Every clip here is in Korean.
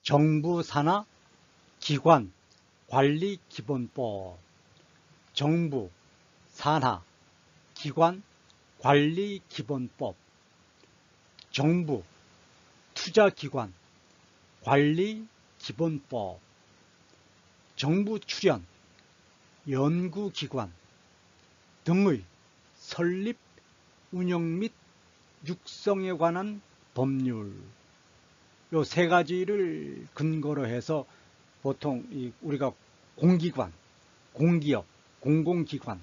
정부 산하 기관 관리 기본법. 정부 산하 기관 관리 기본법. 정부 투자기관 관리 기본법. 정부 출연 연구기관 등의 설립, 운영 및 육성에 관한 법률. 요 세 가지를 근거로 해서 보통 우리가 공기관, 공기업, 공공기관,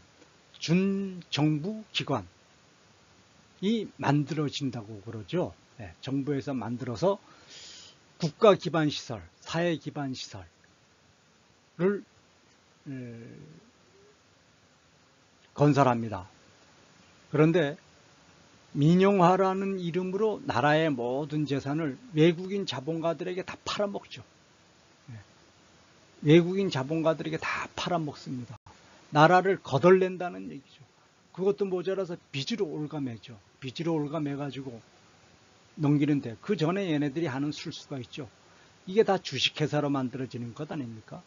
준정부기관이 만들어진다고 그러죠. 네, 정부에서 만들어서 국가기반시설, 사회기반시설을 건설합니다. 그런데 민영화라는 이름으로 나라의 모든 재산을 외국인 자본가들에게 다 팔아먹죠. 외국인 자본가들에게 다 팔아먹습니다. 나라를 거덜낸다는 얘기죠. 그것도 모자라서 빚으로 올가매죠. 빚으로 올가매가지고 넘기는데 그 전에 얘네들이 하는 술수가 있죠. 이게 다 주식회사로 만들어지는 것 아닙니까?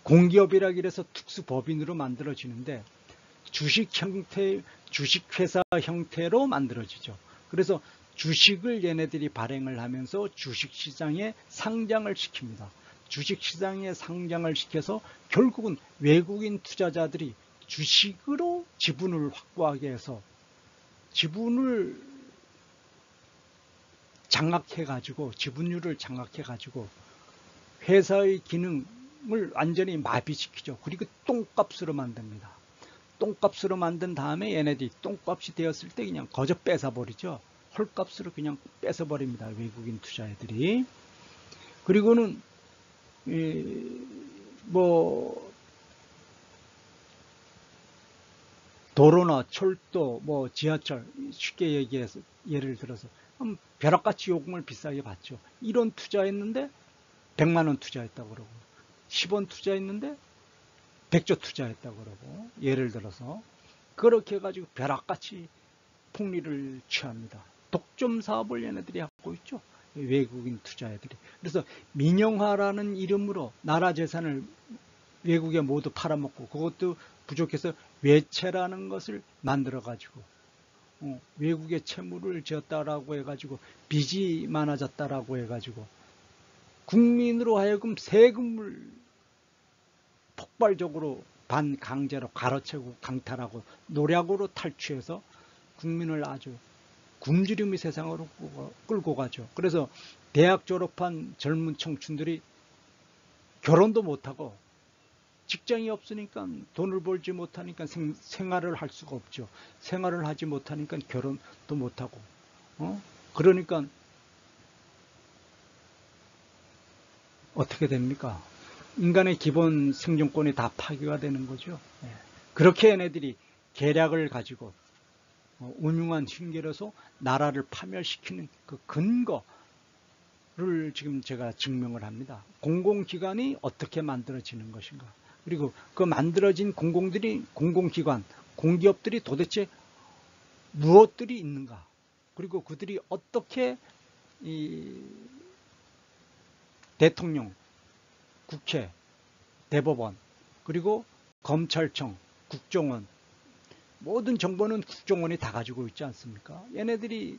공기업이라 그래서 특수법인으로 만들어지는데 주식회사 형태로 만들어지죠. 그래서 주식을 얘네들이 발행을 하면서 주식시장에 상장을 시킵니다. 주식시장에 상장을 시켜서 결국은 외국인 투자자들이 주식으로 지분을 확보하게 해서 지분을 장악해가지고 지분율을 장악해가지고 회사의 기능을 완전히 마비시키죠. 그리고 똥값으로 만듭니다. 똥값으로 만든 다음에 얘네들이 똥값이 되었을 때 그냥 거저 뺏어버리죠. 헐값으로 그냥 뺏어버립니다. 외국인 투자자들이. 그리고는 뭐 도로나 철도, 뭐 지하철 쉽게 얘기해서 예를 들어서 벼락같이 요금을 비싸게 받죠. 1원 투자했는데 100만 원 투자했다고 그러고 10원 투자했는데 100조 투자했다고 그러고 예를 들어서 그렇게 해가지고 벼락같이 폭리를 취합니다. 독점 사업을 얘네들이 하고 있죠. 외국인 투자자들이. 그래서 민영화라는 이름으로 나라 재산을 외국에 모두 팔아먹고 그것도 부족해서 외채라는 것을 만들어가지고 외국에 채무를 지었다라고 해가지고 빚이 많아졌다라고 해가지고 국민으로 하여금 세금을 폭발적으로 반강제로 가로채고 강탈하고 노략으로 탈취해서 국민을 아주 굶주림의 세상으로 끌고 가죠. 그래서 대학 졸업한 젊은 청춘들이 결혼도 못하고 직장이 없으니까 돈을 벌지 못하니까 생활을 할 수가 없죠. 생활을 하지 못하니까 결혼도 못하고 그러니까 어떻게 됩니까? 인간의 기본 생존권이 다 파괴가 되는 거죠. 그렇게 얘네들이 계략을 가지고 운용한 흉계로서 나라를 파멸시키는 그 근거를 지금 제가 증명을 합니다. 공공기관이 어떻게 만들어지는 것인가. 그리고 그 만들어진 공공기관, 공기업들이 도대체 무엇들이 있는가. 그리고 그들이 어떻게 대통령, 국회, 대법원, 그리고 검찰청, 국정원, 모든 정보는 국정원이 다 가지고 있지 않습니까? 얘네들이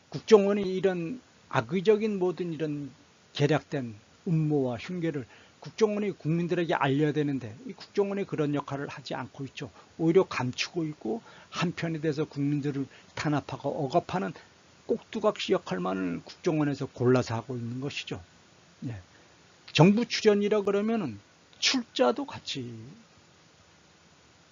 국정원이 이런 악의적인 모든 이런 계략된 음모와 흉계를 국정원이 국민들에게 알려야 되는데 이 국정원이 그런 역할을 하지 않고 있죠. 오히려 감추고 있고 한편에 대해서 국민들을 탄압하고 억압하는 꼭두각시 역할만을 국정원에서 골라서 하고 있는 것이죠. 정부 출연이라 그러면은 출자도 같이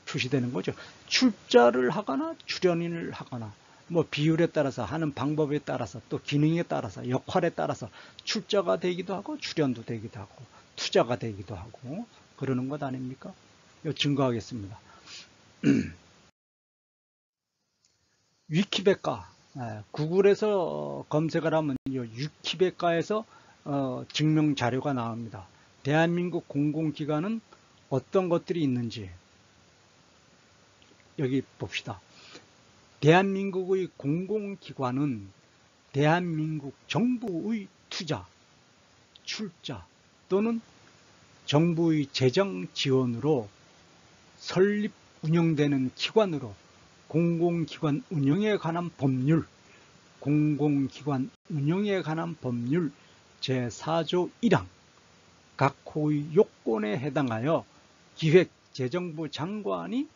표시되는 거죠. 출자를 하거나 출연을 하거나 뭐 비율에 따라서 하는 방법에 따라서 또 기능에 따라서 역할에 따라서 출자가 되기도 하고 출연도 되기도 하고 투자가 되기도 하고 그러는 것 아닙니까? 이거 증거하겠습니다. 위키백과 구글에서 검색을 하면 위키백과에서 증명 자료가 나옵니다. 대한민국 공공기관은 어떤 것들이 있는지 여기 봅시다. 대한민국의 공공기관은 대한민국 정부의 투자, 출자 또는 정부의 재정 지원으로 설립 운영되는 기관으로 공공기관 운영에 관한 법률, 공공기관 운영에 관한 법률 제4조 1항 각 호의 요건에 해당하여 기획재정부 장관이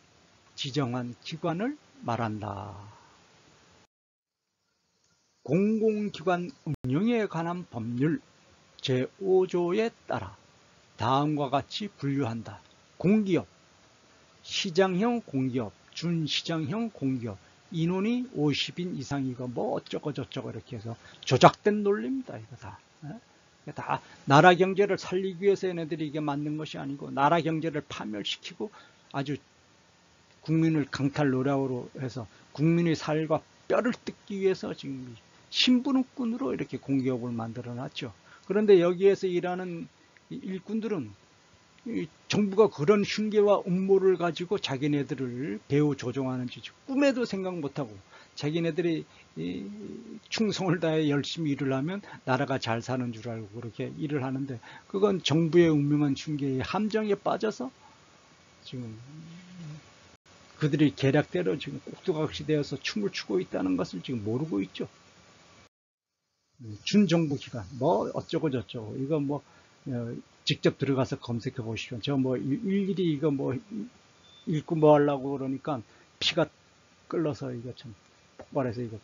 지정한 기관을 말한다. 공공기관 운영에 관한 법률 제5조에 따라 다음과 같이 분류한다. 공기업, 시장형 공기업, 준시장형 공기업, 인원이 50인 이상이고 뭐 어쩌고 저쩌고 이렇게 해서 조작된 논리입니다. 이거 다. 다 나라 경제를 살리기 위해서 얘네들이 이게 만든 것이 아니고 나라 경제를 파멸시키고 아주 국민을 강탈 노략으로 해서 국민의 살과 뼈를 뜯기 위해서 지금 신분국군으로 이렇게 공기업을 만들어 놨죠. 그런데 여기에서 일하는 일꾼들은 정부가 그런 흉계와 음모를 가지고 자기네들을 배후 조종하는지 꿈에도 생각 못하고 자기네들이 충성을 다해 열심히 일을 하면 나라가 잘 사는 줄 알고 그렇게 일을 하는데 그건 정부의 운명한 흉계의 함정에 빠져서 지금 그들이 계략대로 지금 꼭두각시 되어서 춤을 추고 있다는 것을 지금 모르고 있죠. 준정부 기관 뭐 어쩌고 저쩌고 이거 뭐 직접 들어가서 검색해 보시죠. 저 뭐 일일이 이거 뭐 읽고 뭐 하려고 그러니까 피가 끓어서 이거 참 폭발해서 이거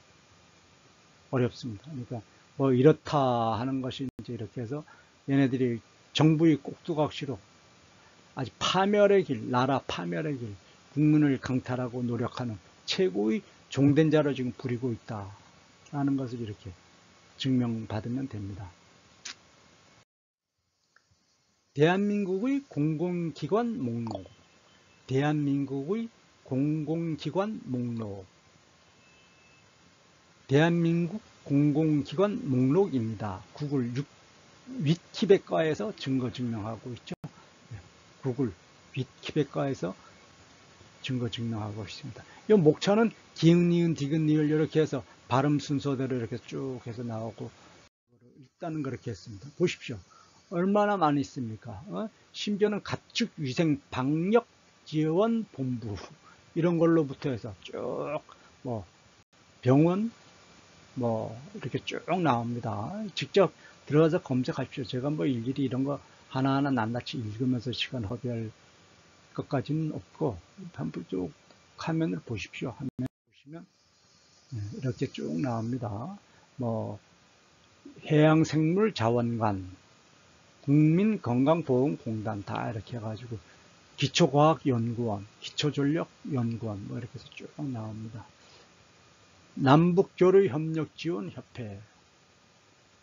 어렵습니다. 그러니까 뭐 이렇다 하는 것이 이제 이렇게 해서 얘네들이 정부의 꼭두각시로 아주 파멸의 길, 나라 파멸의 길, 국민을 강탈하고 노력하는 최고의 종된 자로 지금 부리고 있다라는 것을 이렇게 증명받으면 됩니다. 대한민국의 공공기관 목록, 대한민국의 공공기관 목록, 대한민국 공공기관 목록입니다. 구글 위키백과에서 증거 증명하고 있죠. 구글 위키백과에서 증거 증명하고 있습니다. 이 목차는 기흥, 니은, 디귿, 리을 이렇게 해서 발음 순서대로 이렇게 쭉 해서 나오고 일단은 그렇게 했습니다. 보십시오. 얼마나 많이 있습니까? 심지어는 가축위생방역지원본부 이런 걸로부터 해서 쭉 뭐 병원 뭐 이렇게 쭉 나옵니다. 직접 들어가서 검색하십시오. 제가 뭐 일일이 이런 거 하나하나 낱낱이 읽으면서 시간 허비할 것까지는 없고 한번 쭉 화면을 보십시오. 화면 보시면 이렇게 쭉 나옵니다. 뭐 해양생물자원관, 국민건강보험공단 다 이렇게 해가지고 기초과학연구원, 기초전력연구원 뭐 이렇게 해서 쭉 나옵니다. 남북교류협력지원협회,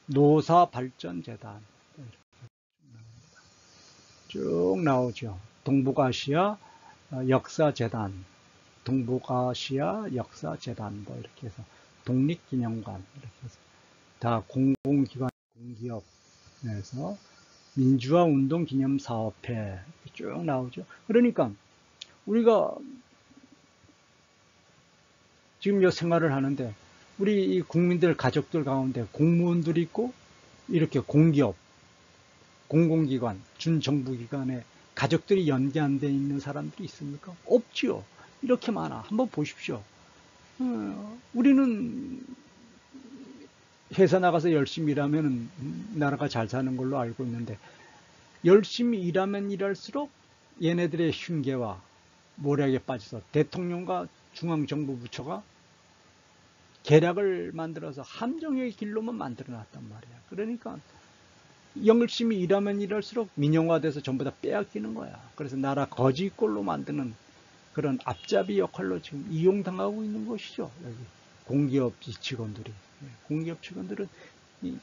노사발전재단 쭉 나오죠. 동북아시아 역사재단, 동북아시아 역사재단 뭐 이렇게 해서 독립기념관 이렇게 해서 다 공공기관 공기업에서 민주화운동기념사업회 쭉 나오죠. 그러니까 우리가 지금 이 생활을 하는데 우리 이 국민들 가족들 가운데 공무원들이 있고 이렇게 공기업, 공공기관, 준정부기관에 가족들이 연계 안 돼 있는 사람들이 있습니까? 없지요. 이렇게 많아. 한번 보십시오. 우리는 회사 나가서 열심히 일하면 나라가 잘 사는 걸로 알고 있는데 열심히 일하면 일할수록 얘네들의 흉계와 모략에 빠져서 대통령과 중앙정부 부처가 계략을 만들어서 함정의 길로만 만들어 놨단 말이야. 그러니까 열심히 일하면 일할수록 민영화돼서 전부 다 빼앗기는 거야. 그래서 나라 거지꼴로 만드는 그런 앞잡이 역할로 지금 이용당하고 있는 것이죠. 여기 공기업 직원들이. 공기업 직원들은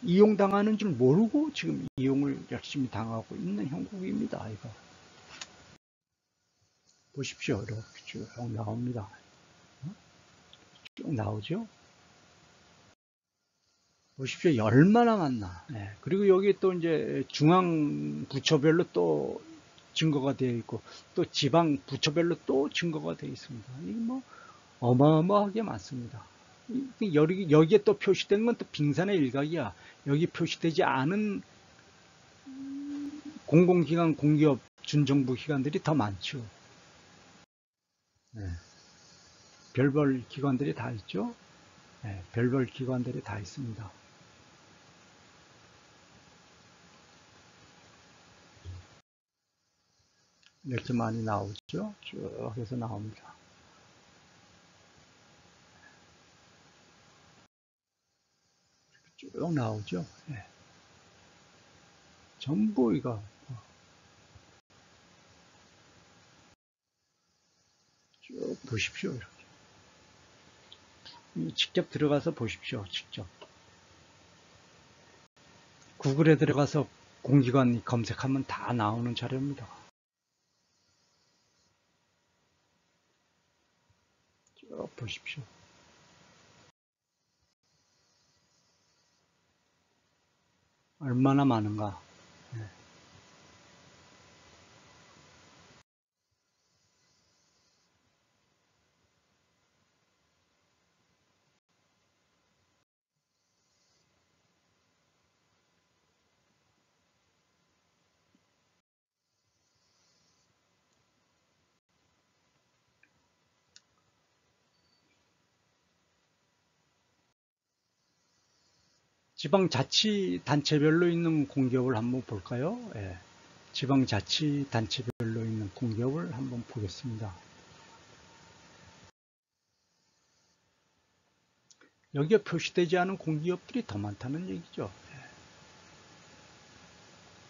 이용당하는 줄 모르고 지금 이용을 열심히 당하고 있는 형국입니다. 이거 보십시오. 이렇게 쭉 나옵니다. 쭉 나오죠. 보십시오. 얼마나 많나. 그리고 여기 또 이제 중앙 부처별로 또 증거가 되어 있고 또 지방 부처별로 또 증거가 되어 있습니다. 이게 뭐 어마어마하게 많습니다. 여기에 또 표시된 건 또 빙산의 일각이야. 여기 표시되지 않은 공공기관, 공기업, 준정부 기관들이 더 많죠. 네. 별별 기관들이 다 있죠. 네. 별별 기관들이 다 있습니다. 이렇게 많이 나오죠. 쭉 해서 나옵니다. 쭉 나오죠. 네. 전부 이거 쭉 보십시오. 이렇게. 직접 들어가서 보십시오. 직접. 구글에 들어가서 공기관 검색하면 다 나오는 자료입니다. 쭉 보십시오. 얼마나 많은가. 네. 지방자치단체별로 있는 공기업을 한번 볼까요? 예. 지방자치단체별로 있는 공기업을 한번 보겠습니다. 여기에 표시되지 않은 공기업들이 더 많다는 얘기죠. 예.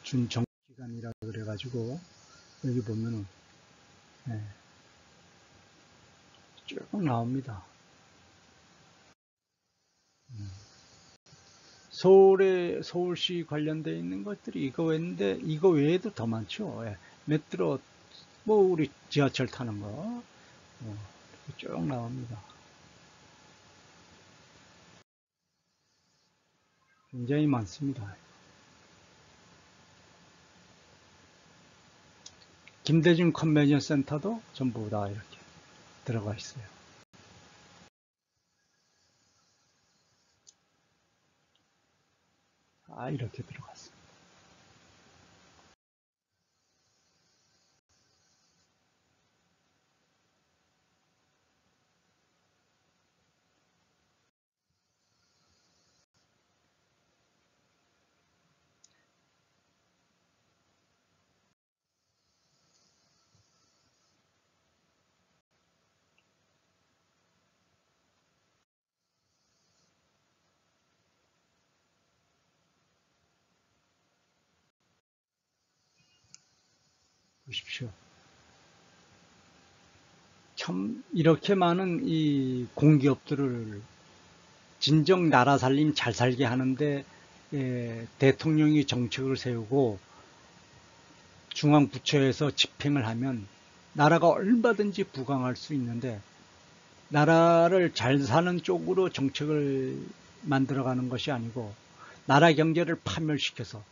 준정기관이라 그래가지고 여기 보면은 예. 쭉 나옵니다. 서울시 관련되어 있는 것들이 이거 외인데 이거 외에도 더 많죠. 예. 메트로 뭐 우리 지하철 타는 거 쭉 나옵니다. 굉장히 많습니다. 김대중 컨벤션 센터도 전부 다 이렇게 들어가 있어요. 이렇게 들어갔습니다. 보십시오. 참 이렇게 많은 이 공기업들을 진정 나라 살림 잘 살게 하는데 대통령이 정책을 세우고 중앙부처에서 집행을 하면 나라가 얼마든지 부강할 수 있는데 나라를 잘 사는 쪽으로 정책을 만들어가는 것이 아니고 나라 경제를 파멸시켜서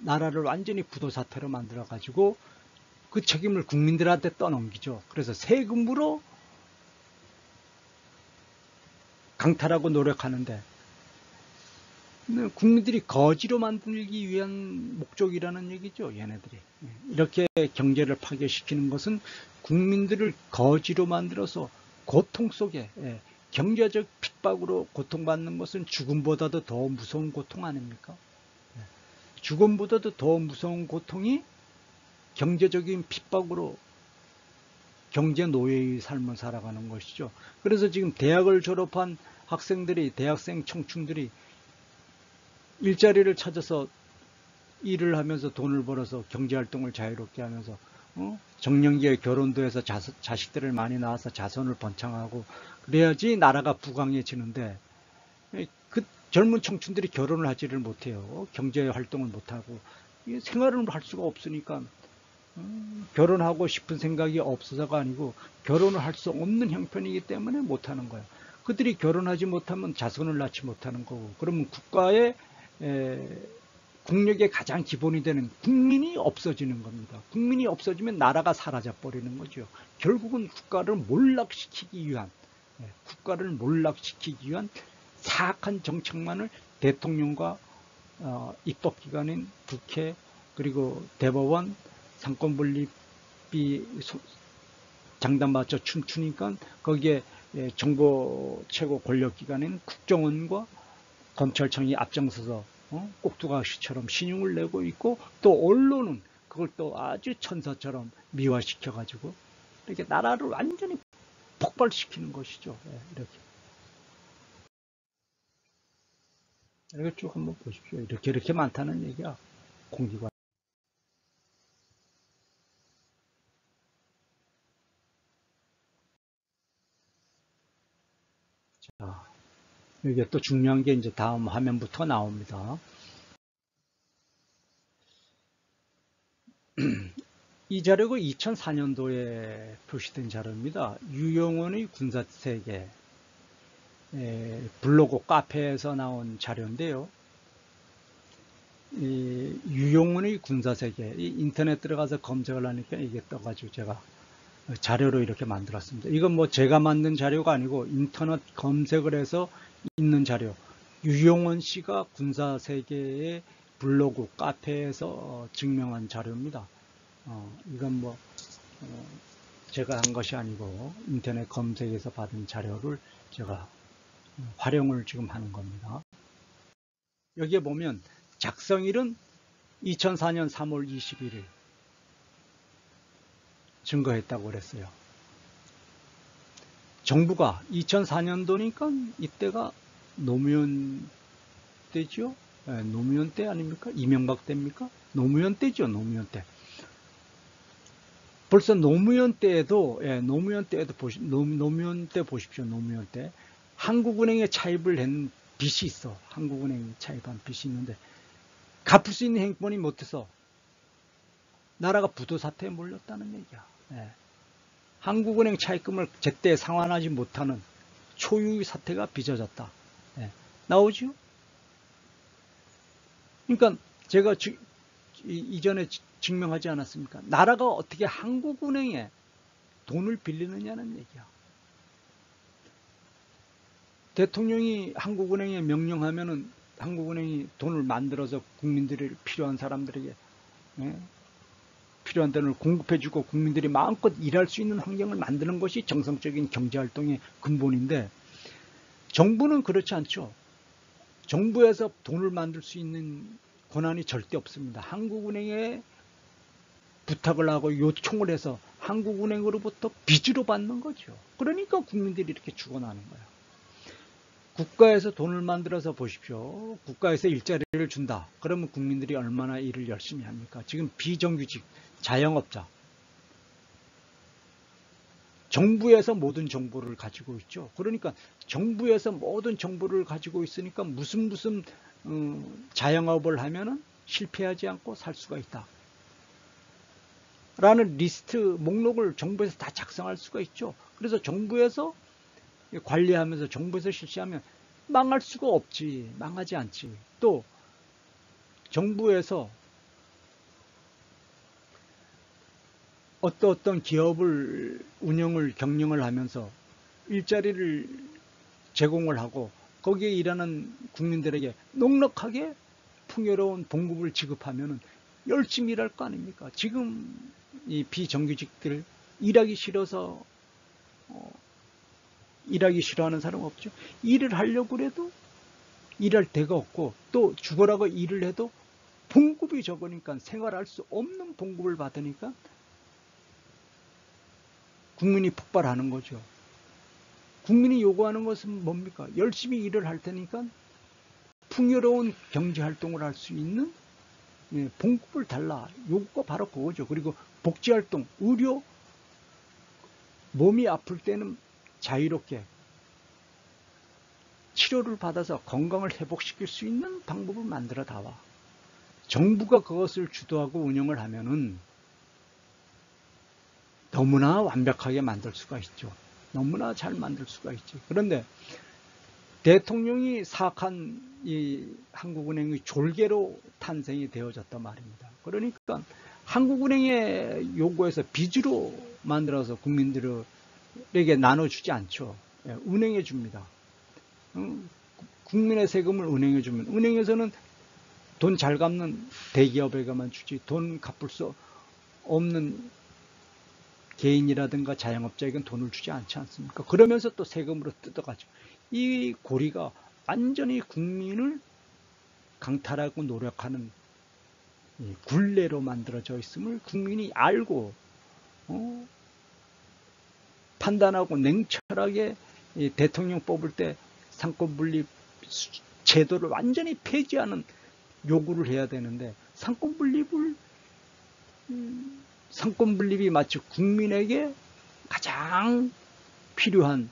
나라를 완전히 부도 사태로 만들어 가지고 그 책임을 국민들한테 떠넘기죠. 그래서 세금으로 강탈하고 노력하는데 국민들이 거지로 만들기 위한 목적이라는 얘기죠. 얘네들이. 이렇게 경제를 파괴시키는 것은 국민들을 거지로 만들어서 고통 속에 경제적 핍박으로 고통받는 것은 죽음보다도 더 무서운 고통 아닙니까? 죽음보다도 더 무서운 고통이 경제적인 핍박으로 경제 노예의 삶을 살아가는 것이죠. 그래서 지금 대학을 졸업한 학생들이, 대학생 청춘들이 일자리를 찾아서 일을 하면서 돈을 벌어서 경제활동을 자유롭게 하면서 정년기에 결혼도 해서 자식들을 많이 낳아서 자손을 번창하고 그래야지 나라가 부강해지는데 그 젊은 청춘들이 결혼을 하지를 못해요. 경제활동을 못하고 생활을 할 수가 없으니까 결혼하고 싶은 생각이 없어서가 아니고 결혼을 할 수 없는 형편이기 때문에 못하는 거예요. 그들이 결혼하지 못하면 자손을 낳지 못하는 거고 그러면 국가의 국력의 가장 기본이 되는 국민이 없어지는 겁니다. 국민이 없어지면 나라가 사라져 버리는 거죠. 결국은 국가를 몰락시키기 위한 국가를 몰락시키기 위한 사악한 정책만을 대통령과 입법기관인 국회 그리고 대법원 상권분립이 장단 맞춰 춤추니까 거기에 정보 최고 권력기관인 국정원과 검찰청이 앞장서서 꼭두각시처럼 신용을 내고 있고 또 언론은 그걸 또 아주 천사처럼 미화시켜 가지고 이렇게 나라를 완전히 폭발시키는 것이죠. 이렇게 쭉 한번 보십시오. 이렇게 많다는 얘기야. 공기관. 자, 이게 또 중요한 게 이제 다음 화면부터 나옵니다. 이 자료가 2004년도에 표시된 자료입니다. 유용원의 군사세계 블로그 카페에서 나온 자료인데요. 이 유용원의 군사세계 인터넷 들어가서 검색을 하니까 이게 떠가지고 제가 자료로 이렇게 만들었습니다. 이건 뭐 제가 만든 자료가 아니고 인터넷 검색을 해서 있는 자료. 유용원 씨가 군사세계의 블로그 카페에서 증명한 자료입니다. 이건 뭐 제가 한 것이 아니고 인터넷 검색에서 받은 자료를 제가 활용을 지금 하는 겁니다. 여기에 보면 작성일은 2004년 3월 21일 증거했다고 그랬어요. 정부가 2004년도니까 이때가 노무현 때죠. 노무현 때 아닙니까? 이명박 때입니까? 노무현 때죠. 노무현 때. 벌써 노무현 때에도 노무현 때 보십시오. 노무현 때 한국은행에 차입을 한 빚이 있어. 한국은행에 차입한 빚이 있는데 갚을 수 있는 행권이 못해서 나라가 부도 사태에 몰렸다는 얘기야. 한국은행 차입금을 제때 상환하지 못하는 초유의 사태가 빚어졌다. 나오죠? 그러니까 제가 이전에 증명하지 않았습니까? 나라가 어떻게 한국은행에 돈을 빌리느냐는 얘기야. 대통령이 한국은행에 명령하면은 한국은행이 돈을 만들어서 국민들이 필요한 사람들에게 필요한 돈을 공급해주고 국민들이 마음껏 일할 수 있는 환경을 만드는 것이 정상적인 경제활동의 근본인데 정부는 그렇지 않죠. 정부에서 돈을 만들 수 있는 권한이 절대 없습니다. 한국은행에 부탁을 하고 요청을 해서 한국은행으로부터 빚으로 받는 거죠. 그러니까 국민들이 이렇게 죽어나는 거예요. 국가에서 돈을 만들어서 보십시오. 국가에서 일자리를 준다. 그러면 국민들이 얼마나 일을 열심히 합니까? 지금 비정규직, 자영업자. 정부에서 모든 정보를 가지고 있죠. 그러니까 정부에서 모든 정보를 가지고 있으니까 무슨 자영업을 하면은 실패하지 않고 살 수가 있다. 라는 리스트 목록을 정부에서 다 작성할 수가 있죠. 그래서 정부에서 관리하면서 정부에서 실시하면 망할 수가 없지. 망하지 않지. 또 정부에서 어떤 기업을 경영을 하면서 일자리를 제공을 하고 거기에 일하는 국민들에게 넉넉하게 풍요로운 봉급을 지급하면 열심히 일할 거 아닙니까? 지금 이 비정규직들 일하기 싫어서 일하기 싫어하는 사람 없죠. 일을 하려고 해도 일할 데가 없고 또 죽어라고 일을 해도 봉급이 적으니까 생활할 수 없는 봉급을 받으니까 국민이 폭발하는 거죠. 국민이 요구하는 것은 뭡니까? 열심히 일을 할 테니까 풍요로운 경제활동을 할 수 있는 봉급을 달라. 요구가 바로 그거죠. 그리고 복지활동, 의료, 몸이 아플 때는 자유롭게 치료를 받아서 건강을 회복시킬 수 있는 방법을 만들어 나와. 정부가 그것을 주도하고 운영을 하면은 너무나 완벽하게 만들 수가 있죠. 너무나 잘 만들 수가 있죠. 그런데 대통령이 사악한 이 한국은행의 졸개로 탄생이 되어졌단 말입니다. 그러니까 한국은행의 요구에서 빚으로 만들어서 국민들에게 나눠주지 않죠. 예, 은행에 줍니다. 국민의 세금을 은행에 주면 은행에서는 돈 잘 갚는 대기업에게만 주지 돈 갚을 수 없는 개인이라든가 자영업자에게는 돈을 주지 않지 않습니까? 그러면서 또 세금으로 뜯어가죠. 이 고리가 완전히 국민을 강탈하고 노력하는 굴레로 만들어져 있음을 국민이 알고 판단하고 냉철하게 대통령 뽑을 때 상권분립 제도를 완전히 폐지하는 요구를 해야 되는데 상권분립이 마치 국민에게 가장 필요한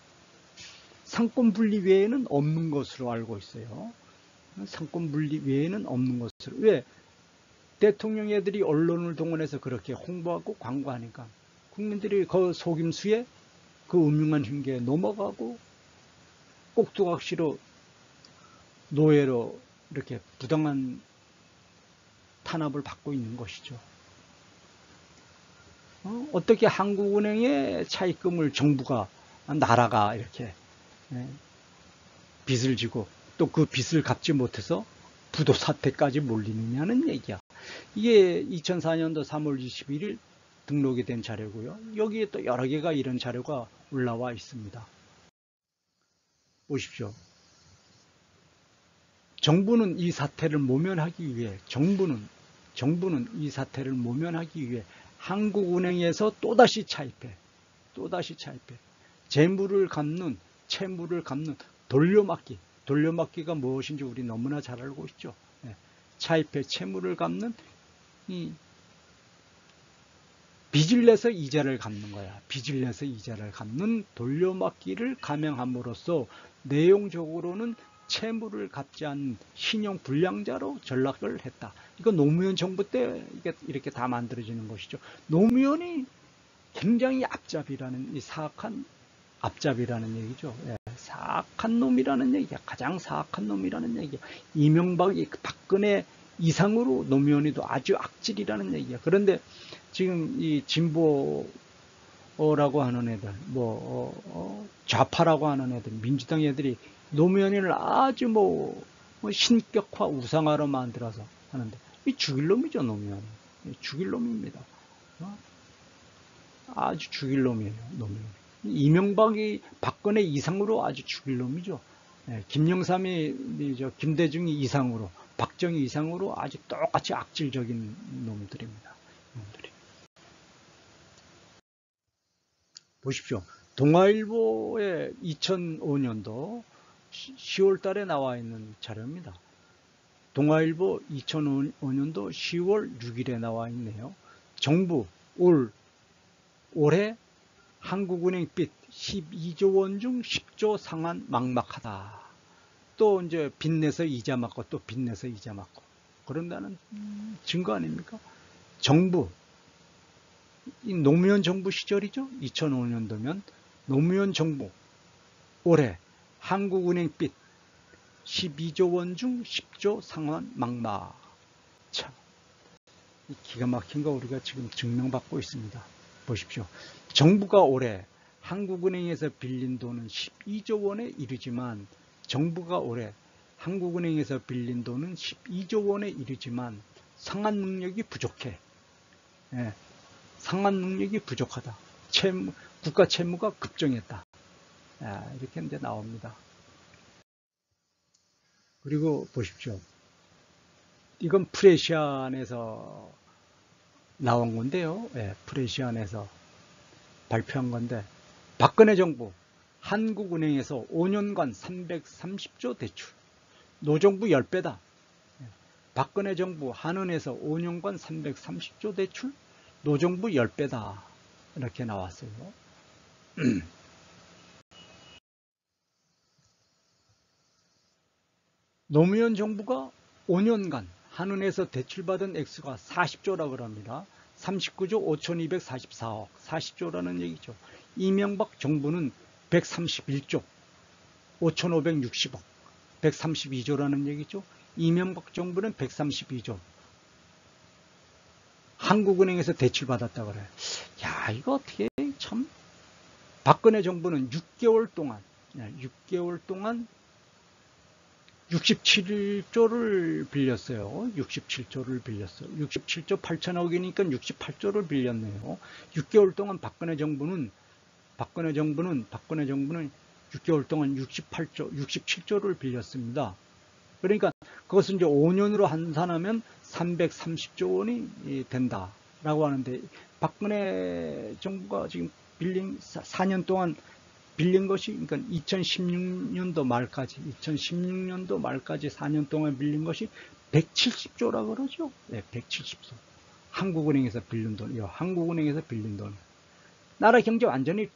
상권분립 외에는 없는 것으로 알고 있어요. 상권분립 외에는 없는 것으로. 왜? 대통령 애들이 언론을 동원해서 그렇게 홍보하고 광고하니까 국민들이 그 속임수에 그 음흉한 흉계에 넘어가고 꼭두각시로 노예로 이렇게 부당한 탄압을 받고 있는 것이죠. 어떻게 한국은행의 차입금을 정부가, 나라가 이렇게 빚을 지고 또 그 빚을 갚지 못해서 부도 사태까지 몰리느냐는 얘기야. 이게 2004년도 3월 21일 등록이 된 자료고요. 여기에 또 여러 개가 이런 자료가 올라와 있습니다. 보십시오. 정부는 이 사태를 모면하기 위해 정부는 이 사태를 모면하기 위해 한국은행에서 또다시 차입해 채무를 갚는 돌려막기가 무엇인지 우리 너무나 잘 알고 있죠. 차입해 채무를 갚는 빚을 내서 이자를 갚는 거야. 빚을 내서 이자를 갚는 돌려막기를 감행함으로써 내용적으로는 채무를 갚지 않는 신용 불량자로 전락을 했다. 이거 노무현 정부 때 이렇게 다 만들어지는 것이죠. 노무현이 굉장히 앞잡이라는, 이 사악한 앞잡이라는 얘기죠. 사악한 놈이라는 얘기야. 가장 사악한 놈이라는 얘기야. 이명박이 박근혜 이상으로 노무현이도 아주 악질이라는 얘기야. 그런데 지금 이 진보라고 하는 애들, 좌파라고 하는 애들, 민주당 애들이 노무현이를 아주 신격화, 우상화로 만들어서 하는데, 이 죽일 놈이죠, 노무현. 죽일 놈입니다. 아주 죽일 놈이에요, 노무현. 이명박이 박근혜 이상으로 아주 죽일 놈이죠. 김영삼이 김대중이 이상으로, 박정희 이상으로 아주 똑같이 악질적인 놈들입니다. 보십시오. 동아일보의 2005년도 10월 달에 나와 있는 자료입니다. 동아일보 2005년도 10월 6일에 나와 있네요. 정부 올해 한국은행 빚 12조 원 중 10조 상환 막막하다. 또 이제 빚내서 이자 맞고 또 빚내서 이자 맞고 그런다는 증거 아닙니까? 정부, 이 노무현 정부 시절이죠. 2005년도면 노무현 정부 올해 한국은행 빚 12조 원 중 10조 상환 막막. 참, 기가 막힌 거 우리가 지금 증명받고 있습니다. 보십시오. 정부가 올해 한국은행에서 빌린 돈은 12조 원에 이르지만 한국은행에서 빌린 돈은 12조 원에 이르지만 상환 능력이 부족해. 상환 능력이 부족하다. 국가 채무가 급증했다. 이렇게 이제 나옵니다. 그리고 보십시오. 이건 프레시안에서 나온 건데요. 프레시안에서 발표한 건데, 박근혜 정부 한국은행에서 5년간 330조 대출, 노정부 10배다. 박근혜 정부 한은에서 5년간 330조 대출, 노정부 10배다. 이렇게 나왔어요. 노무현 정부가 5년간 한은에서 대출받은 액수가 40조라 그럽니다. 39조 5244억, 40조라는 얘기죠. 이명박 정부는 131조 5560억, 132조라는 얘기죠. 이명박 정부는 132조. 한국은행에서 대출받았다 그래요. 야, 이거 어떻게 참. 박근혜 정부는 6개월 동안 6개월 동안 67조를 빌렸어요. 67조를 빌렸어요. 67조 8천억이니까 68조를 빌렸네요. 6개월 동안 박근혜 정부는 6개월 동안 67조를 빌렸습니다. 그러니까 그것은 이제 5년으로 환산하면 330조 원이 된다라고 하는데, 박근혜 정부가 지금 빌린 4년 동안 빌린 것이, 그러니까 2016년도 말까지 4년 동안 빌린 것이 170조라 그러죠. 네, 170조. 한국은행에서 빌린 돈이요. 한국은행에서 빌린 돈. 나라 경제 완전히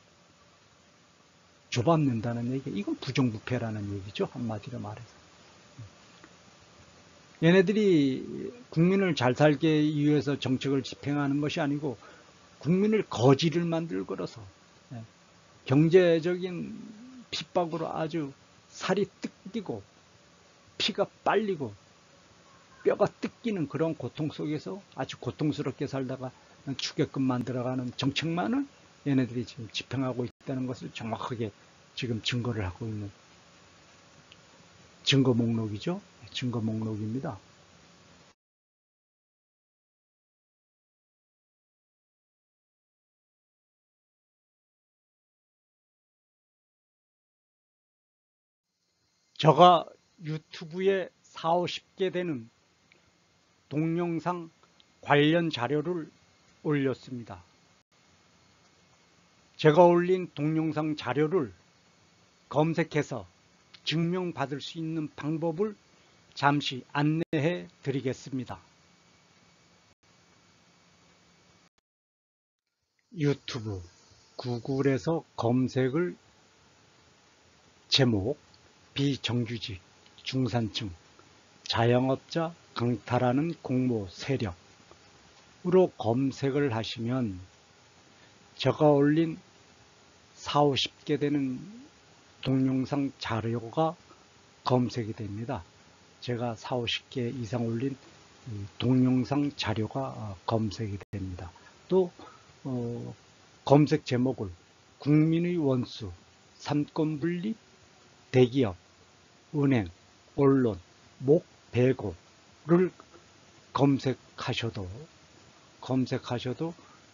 조밥낸다는 얘기. 이건 부정부패라는 얘기죠. 한마디로 말해서. 얘네들이 국민을 잘 살게 위해서 정책을 집행하는 것이 아니고 국민을 거지를 만들고서 경제적인 핍박으로 아주 살이 뜯기고 피가 빨리고 뼈가 뜯기는 그런 고통 속에서 아주 고통스럽게 살다가 추계금 만들어가는 정책만을 얘네들이 지금 집행하고 있다는 것을 정확하게 지금 증거를 하고 있는 증거 목록이죠. 증거 목록입니다. 제가 유튜브에 40~50개 되는 동영상 관련 자료를 올렸습니다. 제가 올린 동영상 자료를 검색해서 증명받을 수 있는 방법을 잠시 안내해 드리겠습니다. 유튜브, 구글에서 검색을 제목, 비정규직, 중산층, 자영업자 강탈하는 공모 세력으로 검색을 하시면 제가 올린 40~50개 되는 동영상 자료가 검색이 됩니다. 제가 40~50개 이상 올린 동영상 자료가 검색이 됩니다. 또 검색 제목을 국민의 원수, 삼권분립, 대기업, 은행, 언론, 목배고를 검색하셔도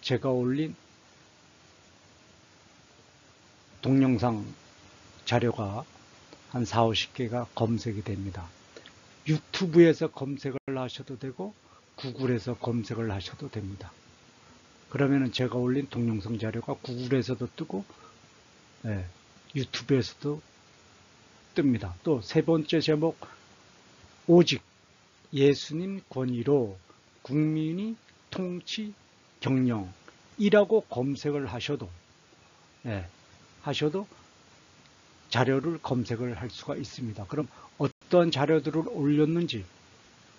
제가 올린 동영상 자료가 한 40~50개가 검색이 됩니다. 유튜브에서 검색을 하셔도 되고 구글에서 검색을 하셔도 됩니다. 그러면은 제가 올린 동영상 자료가 구글에서도 뜨고 유튜브에서도 뜹니다. 또 세 번째 제목, 오직 예수님 권위로 국민이 통치 경영이라고 검색을 하셔도 자료를 검색을 할 수가 있습니다. 그럼 어떤 자료들을 올렸는지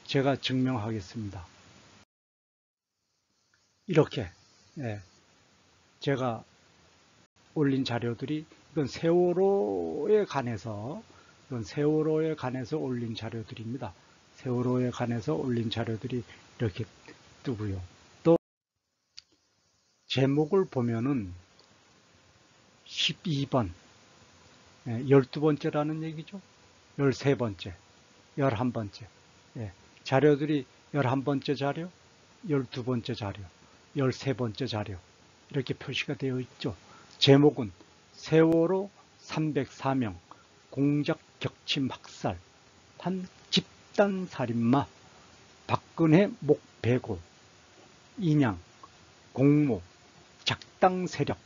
제가 증명하겠습니다. 이렇게 제가 올린 자료들이, 이건 세월호에 관해서 올린 자료들입니다. 세월호에 관해서 올린 자료들이 이렇게 뜨고요. 또 제목을 보면은 12번, 12번째라는 얘기죠. 13번째, 11번째. 자료들이 11번째 자료, 12번째 자료, 13번째 자료 이렇게 표시가 되어 있죠. 제목은 세월호 304명 공작 격침 학살 한 집단살인마 박근혜 목배고 인양 공모 작당 세력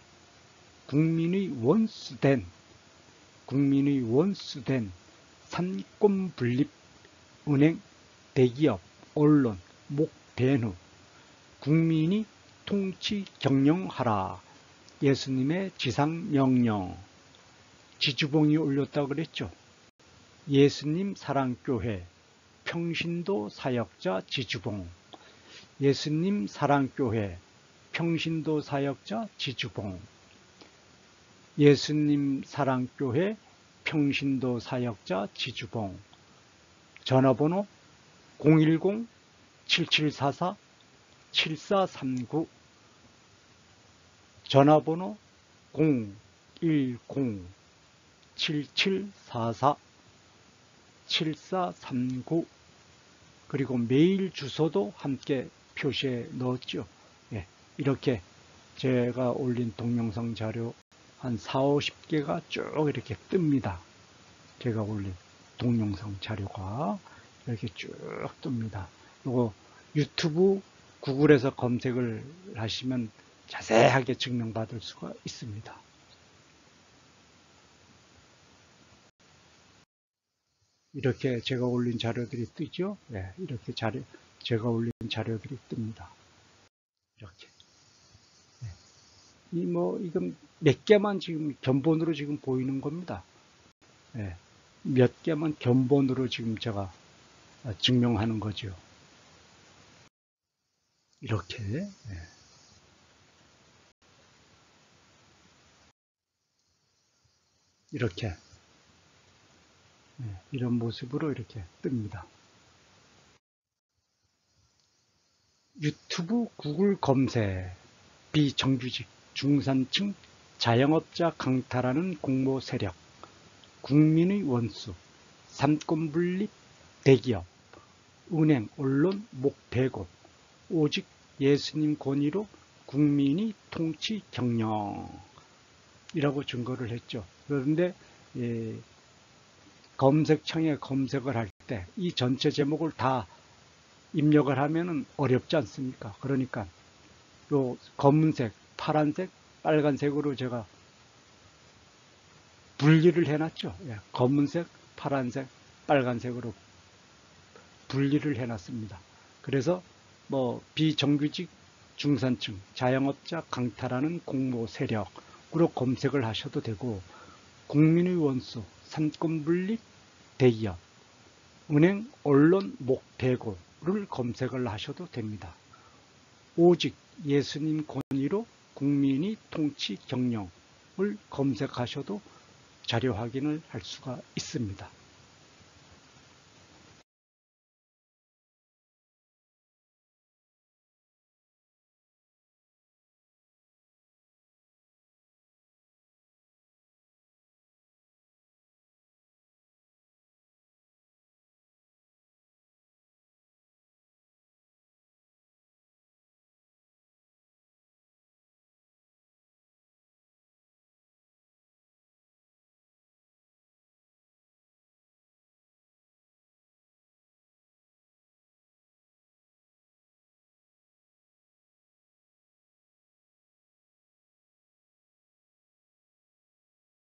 국민의 원수된 삼권분립 은행 대기업 언론 목배누 국민이 통치 경영하라 예수님의 지상명령. 지주봉이 올렸다고 그랬죠. 예수님 사랑교회 평신도 사역자 지주봉. 예수님 사랑교회 평신도 사역자 지주봉. 예수님 사랑교회 평신도 사역자 지주봉. 전화번호 010-7744-7439 전화번호 7744-7439 그리고 메일 주소도 함께 표시해 넣었죠. 예, 이렇게 제가 올린 동영상 자료 한 4, 50개가 쭉 이렇게 뜹니다. 제가 올린 동영상 자료가 이렇게 쭉 뜹니다. 이거 유튜브 구글에서 검색을 하시면 자세하게 증명받을 수가 있습니다. 이렇게 제가 올린 자료들이 뜨죠. 네, 이렇게 제가 올린 자료들이 뜹니다. 이렇게. 네. 이건 몇 개만 지금 견본으로 지금 보이는 겁니다. 네. 몇 개만 견본으로 지금 제가 증명하는 거죠. 이렇게. 네. 이렇게. 네. 이런 모습으로 이렇게 뜹니다. 유튜브 구글 검색 비정규직 중산층 자영업자 강탈하는 공모 세력 국민의 원수 삼권분립 대기업 은행 언론 목배고 오직 예수님 권위로 국민이 통치 경영이라고 증거를 했죠. 그런데 검색창에 검색을 할 때 이 전체 제목을 다 입력을 하면은 어렵지 않습니까? 그러니까 요 검은색, 파란색, 빨간색으로 제가 분리를 해놨죠. 예, 검은색, 파란색, 빨간색으로 분리를 해놨습니다. 그래서 비정규직 중산층, 자영업자 강탈하는 공모 세력으로 검색을 하셔도 되고 국민의 원수, 삼권분립 대기업, 은행, 언론, 목배고를 검색을 하셔도 됩니다. 오직 예수님 권위로 국민이 통치 경영을 검색하셔도 자료 확인을 할 수가 있습니다.